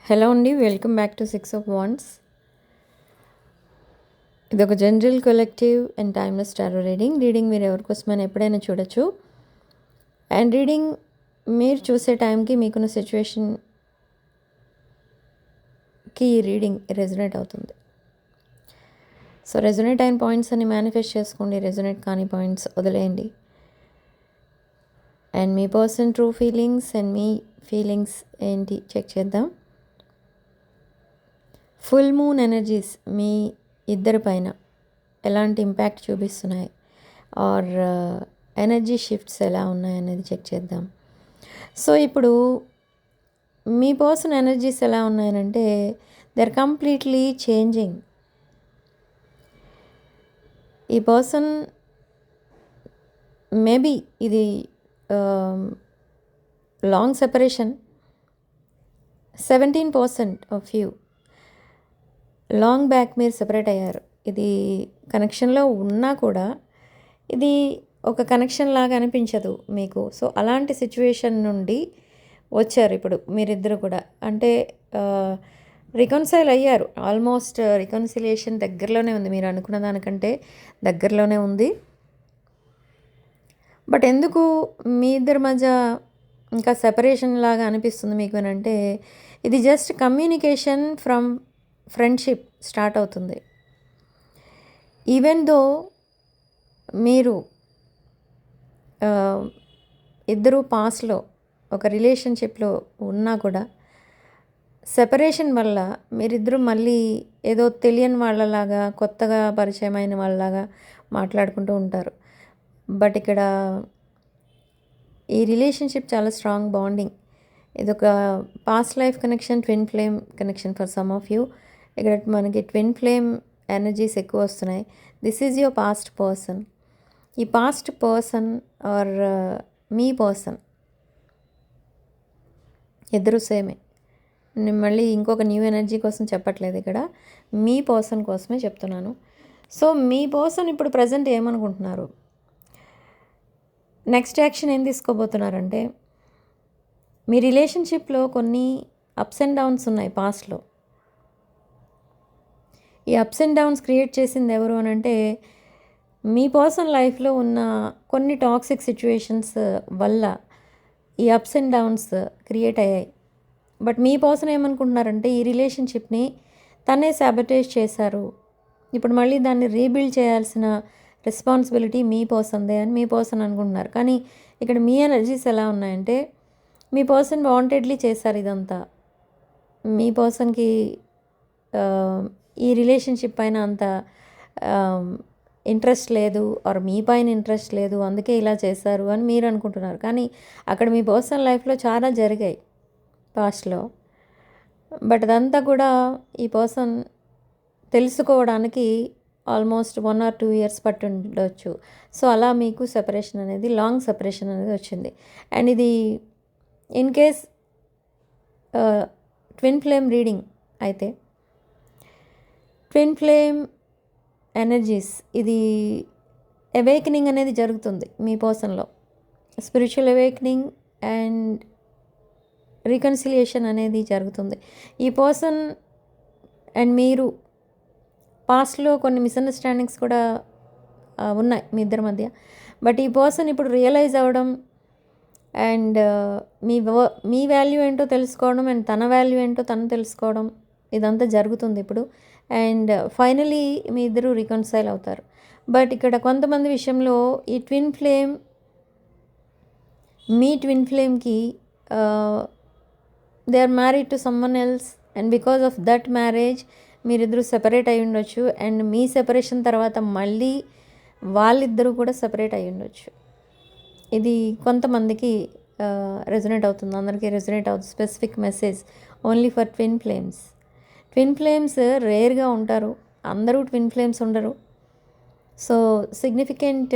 Hello అండి, welcome back to 6 of Wands. ఇది ఒక general collective and timeless tarot reading మీరు ఎవరికోసమైనా ఎప్పుడైనా చూడొచ్చు. అండ్ రీడింగ్ మీరు చూసే టైంకి మీకున్న సిచ్యువేషన్కి ఈ రీడింగ్ రెజొనేట్ అవుతుంది. సో రెజొనేట్ అయిన పాయింట్స్ అన్ని మేనిఫెస్ట్ చేసుకోండి, రెజొనేట్ కాని పాయింట్స్ వదిలేయండి. And me person true feelings and me feelings ఏంటి చెక్ చేద్దాం. ఫుల్ మూన్ ఎనర్జీస్ మీ ఇద్దరి పైన ఎలాంటి ఇంపాక్ట్ చూపిస్తున్నాయి ఆర్ ఎనర్జీ షిఫ్ట్స్ ఎలా ఉన్నాయి అనేది చెక్ చేద్దాం. సో ఇప్పుడు మీ పర్సన్ ఎనర్జీస్ ఎలా ఉన్నాయనంటే దే ఆర్ కంప్లీట్లీ చేంజింగ్. ఈ పర్సన్ మేబీ ఇది long separation. 17% of you long back మీరు సెపరేట్ అయ్యారు. ఇది కనెక్షన్లో ఉన్నా కూడా ఇది ఒక కనెక్షన్ లాగా అనిపించదు మీకు. సో అలాంటి సిచ్యువేషన్ నుండి వచ్చారు ఇప్పుడు మీరిద్దరు కూడా. అంటే రికన్సైల్ అయ్యారు. ఆల్మోస్ట్ రికన్సిలియేషన్ దగ్గరలోనే ఉంది, మీరు అనుకున్న దానికంటే దగ్గరలోనే ఉంది. బట్ ఎందుకు మీ ఇద్దరి మధ్య ఇంకా సెపరేషన్ లాగా అనిపిస్తుంది మీకు అని అంటే ఇది just communication from friendship start అవుతుంది. ఈవెన్ దో మీరు ఇద్దరు పాస్ట్లో ఒక రిలేషన్షిప్లో ఉన్నా కూడా సెపరేషన్ వల్ల మీరిద్దరూ మళ్ళీ ఏదో తెలియని వాళ్ళలాగా, కొత్తగా పరిచయమైన వాళ్ళలాగా మాట్లాడుకుంటూ ఉంటారు. బట్ ఇక్కడ ఈ రిలేషన్షిప్ చాలా స్ట్రాంగ్ బాండింగ్. ఇదొక past life connection, twin flame connection for some of you. ఇక్కడ మనకి ట్విన్ ఫ్లేమ్ ఎనర్జీస్ ఎక్కువ వస్తున్నాయి. This is your past person. ఈ పాస్ట్ పర్సన్ ఆర్ మీ పర్సన్ ఇద్దరు సేమే. నేను మళ్ళీ ఇంకొక న్యూ ఎనర్జీ కోసం చెప్పట్లేదు, ఇక్కడ మీ పర్సన్ కోసమే చెప్తున్నాను. సో మీ పర్సన్ ఇప్పుడు ప్రజెంట్ ఏమనుకుంటున్నారు, నెక్స్ట్ యాక్షన్ ఏం తీసుకోబోతున్నారంటే మీ రిలేషన్షిప్లో కొన్ని అప్స్ అండ్ డౌన్స్ ఉన్నాయి పాస్ట్లో. ఈ అప్స్ అండ్ డౌన్స్ క్రియేట్ చేసింది ఎవరు అని అంటే మీ పర్సన్ లైఫ్లో ఉన్న కొన్ని టాక్సిక్ సిచ్యువేషన్స్ వల్ల ఈ అప్స్ అండ్ డౌన్స్ క్రియేట్ అయ్యాయి. బట్ మీ పర్సన్ ఏమనుకుంటున్నారంటే ఈ రిలేషన్షిప్ని తనే సాబటేజ్ చేశారు, ఇప్పుడు మళ్ళీ దాన్ని రీబిల్డ్ చేయాల్సిన రెస్పాన్సిబిలిటీ మీ పర్సన్దే అని మీ పర్సన్ అనుకుంటున్నారు. కానీ ఇక్కడ మీ ఎనర్జీస్ ఎలా ఉన్నాయంటే మీ పర్సన్ వాంటెడ్లీ చేశారు ఇదంతా. మీ పర్సన్కి ఈ రిలేషన్షిప్ పైన అంత ఇంట్రెస్ట్ లేదు ఆర్ మీ పైన ఇంట్రెస్ట్ లేదు, అందుకే ఇలా చేశారు అని మీరు అనుకుంటున్నారు. కానీ అక్కడ మీ పర్సనల్ లైఫ్లో చాలా జరిగాయి పాస్ట్లో. బట్ అదంతా కూడా ఈ పర్సన్ తెలుసుకోవడానికి ఆల్మోస్ట్ 1 or 2 years పట్టి ఉండొచ్చు. సో అలా మీకు సెపరేషన్ అనేది, లాంగ్ సెపరేషన్ అనేది వచ్చింది. అండ్ ఇది in case twin flame reading అయితే ట్విన్ ఫ్లేమ్ ఎనర్జీస్, ఇది అవేకనింగ్ అనేది జరుగుతుంది మీ పర్సన్లో. స్పిరిచువల్ అవేకనింగ్ అండ్ రికన్సిలియేషన్ అనేది జరుగుతుంది. ఈ పర్సన్ అండ్ మీరు పాస్ట్లో కొన్ని మిస్అండర్స్టాండింగ్స్ కూడా ఉన్నాయి మీ ఇద్దరి మధ్య. బట్ ఈ పర్సన్ ఇప్పుడు రియలైజ్ అవ్వడం అండ్ మీ వాల్యూ ఏంటో తెలుసుకోవడం అండ్ తన వాల్యూ ఏంటో తను తెలుసుకోవడం, ఇదంతా జరుగుతుంది ఇప్పుడు. అండ్ ఫైనలీ మీ ఇద్దరు రికన్సైల్ అవుతారు. బట్ ఇక్కడ కొంతమంది విషయంలో ఈ ట్విన్ ఫ్లేమ్, మీ ట్విన్ ఫ్లేమ్కి they are married to someone else and because of that marriage మీరిద్దరూ సెపరేట్ అయి ఉండొచ్చు. అండ్ మీ సెపరేషన్ తర్వాత మళ్ళీ వాళ్ళిద్దరూ కూడా సెపరేట్ అయి ఉండొచ్చు. ఇది కొంతమందికి రెజొనేట్ అవుతుంది, అందరికీ రెజొనేట్ అవుతుంది. Specific message only for twin flames. Twin flames రేర్గా ఉంటారు, అందరూ ట్విన్ ఫ్లేమ్స్ ఉండరు. సో సిగ్నిఫికెంట్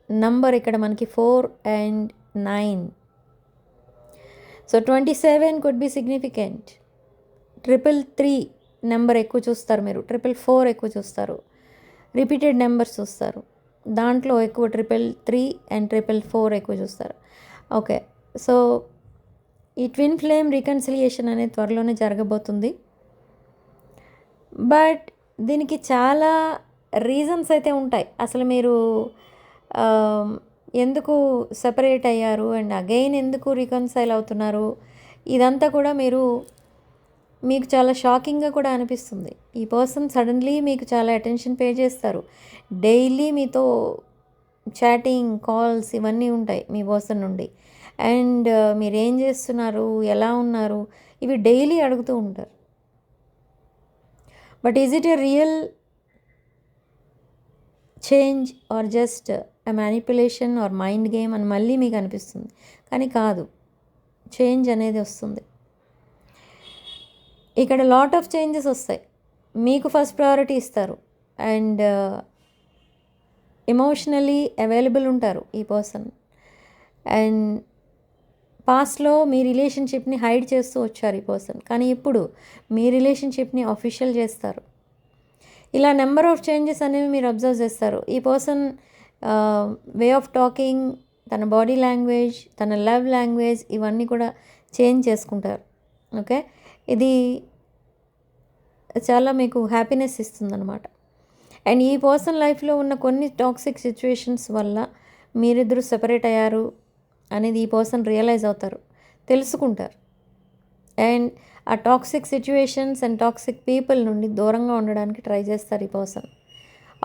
నంబర్ ఇక్కడ మనకి 4 and 9. So 27 could be significant. 333 number ఎక్కువ చూస్తారు మీరు, 444 ఎక్కువ చూస్తారు, రిపీటెడ్ నెంబర్స్ చూస్తారు. దాంట్లో ఎక్కువ 333 and 444 ఎక్కువ చూస్తారు. ఓకే, సో ఈ ట్విన్ ఫ్లేమ్ రీకన్సిలియేషన్ అనేది త్వరలోనే జరగబోతుంది. బట్ దీనికి చాలా రీజన్స్ అయితే ఉంటాయి. అసలు మీరు ఎందుకు సెపరేట్ అయ్యారు అండ్ అగైన్ ఎందుకు రీకన్సైల్ అవుతున్నారు, ఇదంతా కూడా మీకు చాలా షాకింగ్గా కూడా అనిపిస్తుంది. ఈ పర్సన్ సడన్లీ మీకు చాలా అటెన్షన్ పే చేస్తారు. డైలీ మీతో చాటింగ్, కాల్స్ ఇవన్నీ ఉంటాయి మీ పర్సన్ నుండి. అండ్ మీరు ఏం చేస్తున్నారు, ఎలా ఉన్నారు, ఇవి డైలీ అడుగుతూ ఉంటారు. But is it a real change or just a manipulation or mind game అని మళ్ళీ మీకు అనిపిస్తుంది. కానీ కాదు, చేంజ్ అనేది వస్తుంది. ఇక్కడ లాట్ ఆఫ్ చేంజెస్ వస్తాయి. మీకు ఫస్ట్ ప్రయారిటీ ఇస్తారు అండ్ ఎమోషనలీ అవైలబుల్ ఉంటారు ఈ పర్సన్. అండ్ పాస్ట్లో మీ రిలేషన్షిప్ని హైడ్ చేస్తూ వచ్చారు ఈ పర్సన్, కానీ ఇప్పుడు మీ రిలేషన్షిప్ని అఫీషియల్ చేస్తారు. ఇలా నెంబర్ ఆఫ్ చేంజెస్ అనేవి మీరు అబ్జర్వ్ చేస్తారు. ఈ పర్సన్ వే ఆఫ్ టాకింగ్, తన బాడీ లాంగ్వేజ్, తన లవ్ లాంగ్వేజ్ ఇవన్నీ కూడా చేంజ్ చేసుకుంటారు. ఓకే, ఇది చాలా మీకు హ్యాపీనెస్ ఇస్తుందన్నమాట. అండ్ ఈ పర్సన్ లైఫ్లో ఉన్న కొన్ని టాక్సిక్ సిచ్యువేషన్స్ వల్ల మీరిద్దరూ సెపరేట్ అయ్యారు అనేది ఈ పర్సన్ రియలైజ్ అవుతారు, తెలుసుకుంటారు. అండ్ ఆ toxic situations and toxic people నుండి దూరంగా ఉండడానికి ట్రై చేస్తారు ఈ పర్సన్.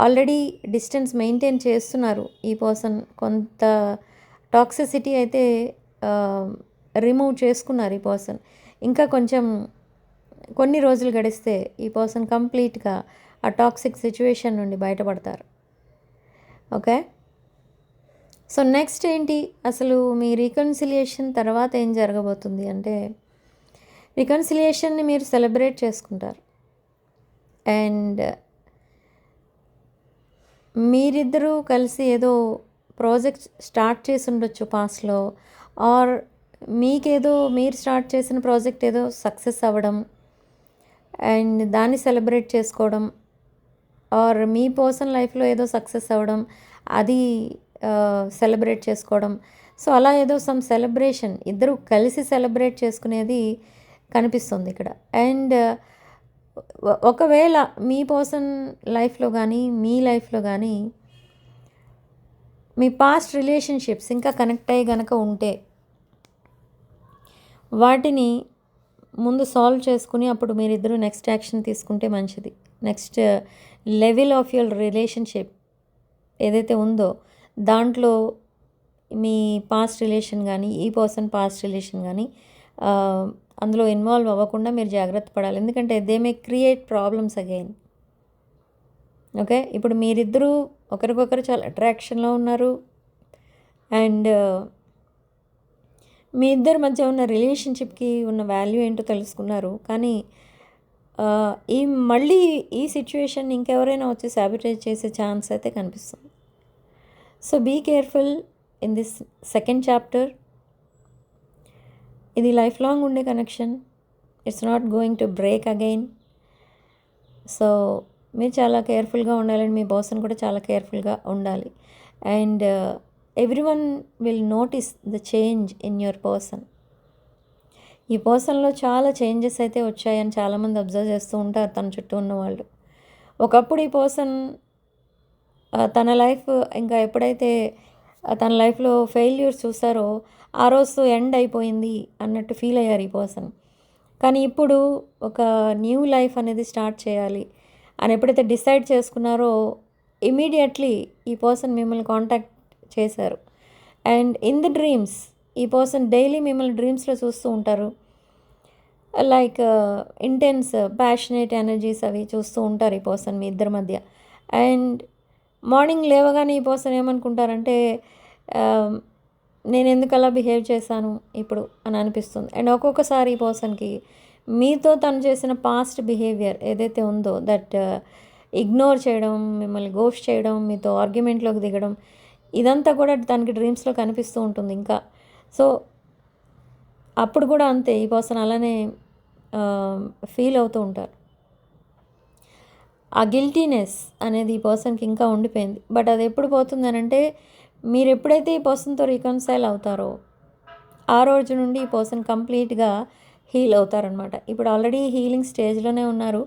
ఆల్రెడీ డిస్టెన్స్ మెయింటైన్ చేస్తున్నారు ఈ పర్సన్. కొంత టాక్సిసిటీ అయితే రిమూవ్ చేసుకున్నారు ఈ పర్సన్. ఇంకా కొంచెం కొన్ని రోజులు గడిస్తే ఈ పర్సన్ కంప్లీట్గా ఆ టాక్సిక్ సిచ్యువేషన్ నుండి బయటపడతారు. ఓకే, సో నెక్స్ట్ ఏంటి, అసలు మీ రీకన్సిలియేషన్ తర్వాత ఏం జరగబోతుంది అంటే, రీకన్సిలియేషన్ని మీరు సెలబ్రేట్ చేసుకుంటారు. అండ్ మీరిద్దరూ కలిసి ఏదో ప్రాజెక్ట్ స్టార్ట్ చేసి ఉండొచ్చు పాస్ట్లో, ఆర్ మీరు స్టార్ట్ చేసిన ప్రాజెక్ట్ ఏదో సక్సెస్ అవ్వడం అండ్ దాన్ని సెలబ్రేట్ చేసుకోవడం, ఆర్ మీ పర్సన్ లైఫ్లో ఏదో సక్సెస్ అవ్వడం, అది సెలబ్రేట్ చేసుకోవడం. సో అలా ఏదో సమ్ సెలబ్రేషన్ ఇద్దరు కలిసి సెలబ్రేట్ చేసుకునేది కనిపిస్తుంది ఇక్కడ. అండ్ ఒకవేళ మీ పర్సన్ లైఫ్లో కానీ మీ లైఫ్లో కానీ మీ పాస్ట్ రిలేషన్షిప్స్ ఇంకా కనెక్ట్ అయ్యి గనక ఉంటే వాటిని ముందు సాల్వ్ చేసుకుని అప్పుడు మీరిద్దరూ నెక్స్ట్ యాక్షన్ తీసుకుంటే మంచిది. Next level of your relationship ఏదైతే ఉందో దాంట్లో మీ పాస్ట్ రిలేషన్ కానీ ఈ పర్సన్ పాస్ట్ రిలేషన్ కానీ అందులో ఇన్వాల్వ్ అవ్వకుండా మీరు జాగ్రత్త పడాలి. ఎందుకంటే they may create problems again. Okay, ఇప్పుడు మీరిద్దరూ ఒకరికొకరు చాలా అట్రాక్షన్లో ఉన్నారు అండ్ మీ ఇద్దరి మధ్య ఉన్న రిలేషన్షిప్కి ఉన్న వాల్యూ ఏంటో తెలుసుకున్నారు. కానీ మళ్ళీ ఈ సిచ్యువేషన్ ఇంకెవరైనా వచ్చి సాబిటైజ్ చేసే ఛాన్స్ అయితే కనిపిస్తుంది. So be careful in this second chapter. ఇది లైఫ్ లాంగ్ ఉండే connection, it's not going to break again. So మీరు చాలా కేర్ఫుల్గా ఉండాలని మీ పర్సన్ కూడా చాలా కేర్ఫుల్గా ఉండాలి. And everyone will notice the change in your person. ఈ పర్సన్లో చాలా చేంజెస్ అయితే వచ్చాయని చాలామంది అబ్జర్వ్ చేస్తూ ఉంటారు తన చుట్టూ ఉన్న వాళ్ళు. ఒకప్పుడు ఈ పర్సన్ తన లైఫ్ ఇంకా ఎప్పుడైతే తన లైఫ్లో ఫెయిల్యూర్స్ చూసారో ఆ రోజు ఎండ్ అయిపోయింది అన్నట్టు ఫీల్ అయ్యారు ఈ పర్సన్. కానీ ఇప్పుడు ఒక న్యూ లైఫ్ అనేది స్టార్ట్ చేయాలి అని ఎప్పుడైతే డిసైడ్ చేసుకున్నారో ఇమీడియట్లీ ఈ పర్సన్ మిమ్మల్ని కాంటాక్ట్ చేశారు. అండ్ ఇన్ ది డ్రీమ్స్ ఈ పర్సన్ డైలీ మిమ్మల్ని డ్రీమ్స్లో చూస్తూ ఉంటారు. లైక్ ఇంటెన్స్ ప్యాషనేట్ ఎనర్జీస్ అవి చూస్తూ ఉంటారు ఈ పర్సన్ మీ ఇద్దరి మధ్య. అండ్ మార్నింగ్ లేవగానే ఈ పర్సన్ ఏమనుకుంటారంటే నేను ఎందుకు అలా బిహేవ్ చేశాను ఇప్పుడు అని అనిపిస్తుంది. అండ్ ఒక్కొక్కసారి ఈ పర్సన్కి మీతో తను చేసిన పాస్ట్ బిహేవియర్ ఏదైతే ఉందో దట్ ఇగ్నోర్ చేయడం, మిమ్మల్ని గోస్ట్ చేయడం, మీతో ఆర్గ్యుమెంట్లోకి దిగడం, ఇదంతా కూడా తనకి డ్రీమ్స్లో కనిపిస్తూ ఉంటుంది ఇంకా. సో అప్పుడు కూడా అంతే, ఈ పర్సన్ అలానే ఫీల్ అవుతూ ఉంటారు. ఆ గిల్టీనెస్ అనేది ఈ పర్సన్కి ఇంకా ఉండిపోయింది. బట్ అది ఎప్పుడు పోతుంది అని అంటే మీరు ఎప్పుడైతే ఈ పర్సన్తో రికన్సైల్ అవుతారో ఆ రోజు నుండి ఈ పర్సన్ కంప్లీట్గా హీల్ అవుతారనమాట. ఇప్పుడు ఆల్రెడీ హీలింగ్ స్టేజ్లోనే ఉన్నారు.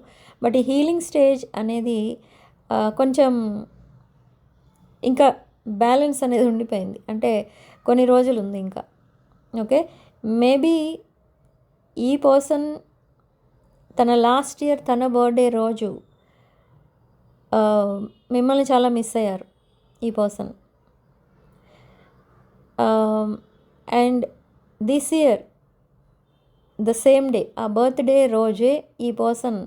బట్ ఈ హీలింగ్ స్టేజ్ అనేది కొంచెం ఇంకా బ్యాలెన్స్ అనేది ఉండిపోయింది. అంటే కొన్ని రోజులు ఉంది ఇంకా. ఓకే, మేబీ ఈ పర్సన్ తన లాస్ట్ ఇయర్ తన బర్త్డే రోజు మిమ్మల్ని చాలా మిస్ అయ్యారు ఈ person. And this year the same day, ఆ బర్త్డే రోజే ఈ పర్సన్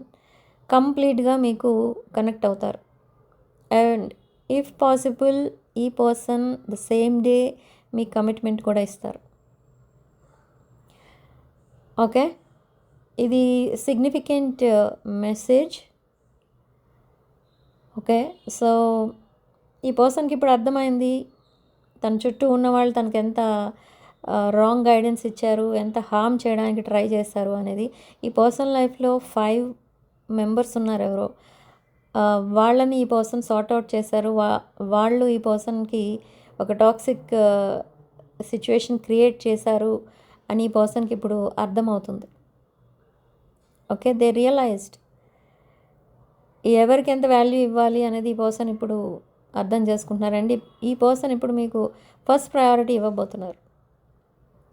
కంప్లీట్గా మీకు కనెక్ట్ అవుతారు. అండ్ ఇఫ్ పాసిబుల్ ఈ person the same day me commitment కూడా ఇస్తారు. ఓకే, ఇది సిగ్నిఫికెంట్ మెసేజ్. ఓకే, సో ఈ పర్సన్కి ఇప్పుడు అర్థమైంది తన చుట్టూ ఉన్నవాళ్ళు తనకు ఎంత రాంగ్ గైడెన్స్ ఇచ్చారు, ఎంత హార్మ్ చేయడానికి ట్రై చేశారు అనేది. ఈ పర్సన్ లైఫ్లో 5 మెంబర్స్ ఉన్నారు ఎవరో, వాళ్ళని ఈ పర్సన్ సార్ట్అవుట్ చేశారు. వాళ్ళు ఈ పర్సన్కి ఒక టాక్సిక్ సిచ్యువేషన్ క్రియేట్ చేశారు అని ఈ పర్సన్కి ఇప్పుడు అర్థమవుతుంది. ఓకే, దే రియలైజ్డ్ ఎవరికి ఎంత వాల్యూ ఇవ్వాలి అనేది ఈ పర్సన్ ఇప్పుడు అర్థం చేసుకుంటున్నారండి. ఈ పర్సన్ ఇప్పుడు మీకు ఫస్ట్ ప్రయారిటీ ఇవ్వబోతున్నారు.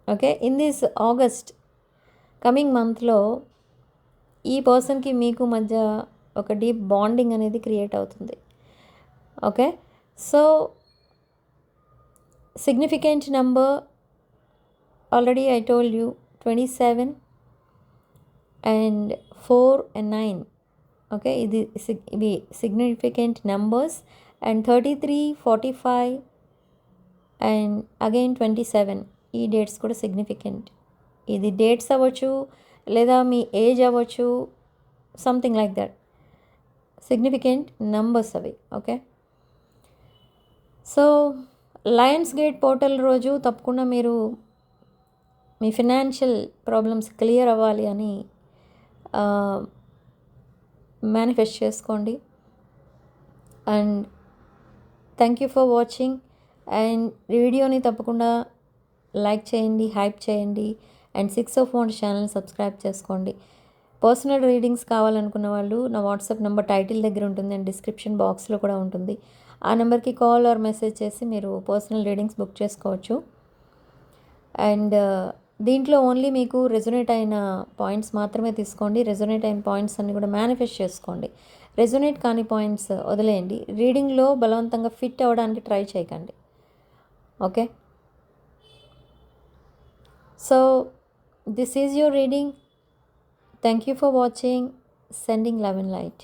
Okay, in this August coming మంత్లో ఈ పర్సన్కి మీకు మధ్య ఒక డీప్ బాండింగ్ అనేది క్రియేట్ అవుతుంది. Okay, so significant number already I told you 27 and 4 and 9. Okay, ఇవి significant numbers. And 33, 45 and again 27 ఈ డేట్స్ కూడా సిగ్నిఫికెంట్. ఇది డేట్స్ అవ్వచ్చు లేదా మీ ఏజ్ అవ్వచ్చు, something like that. Significant numbers అవి. Okay, so lions gate portal రోజు తప్పకుండా మీరు మీ ఫినాన్షియల్ ప్రాబ్లమ్స్ క్లియర్ అవ్వాలి అని మేనిఫెస్ట్ చేసుకోండి. And thank you for watching. And వీడియోని తప్పకుండా లైక్ చేయండి, హైప్ చేయండి. And 6 of Wands channel subscribe చేసుకోండి. పర్సనల్ రీడింగ్స్ కావాలనుకున్న వాళ్ళు నా వాట్సాప్ నెంబర్ టైటిల్ దగ్గర ఉంటుంది అండ్ డిస్క్రిప్షన్ బాక్స్లో కూడా ఉంటుంది. ఆ నెంబర్కి కాల్ ఆర్ మెసేజ్ చేసి మీరు పర్సనల్ రీడింగ్స్ బుక్ చేసుకోవచ్చు. అండ్ దీంట్లో ఓన్లీ మీకు రెజొనేట్ అయిన పాయింట్స్ మాత్రమే తీసుకోండి. రెజొనేట్ అయిన పాయింట్స్ అన్ని కూడా మేనిఫెస్ట్ చేసుకోండి. రెజొనేట్ కాని పాయింట్స్ వదిలేయండి. రీడింగ్లో బలవంతంగా ఫిట్ అవ్వడానికి ట్రై చేయకండి. Okay, so this is your reading. Thank you for watching. Sending love and light.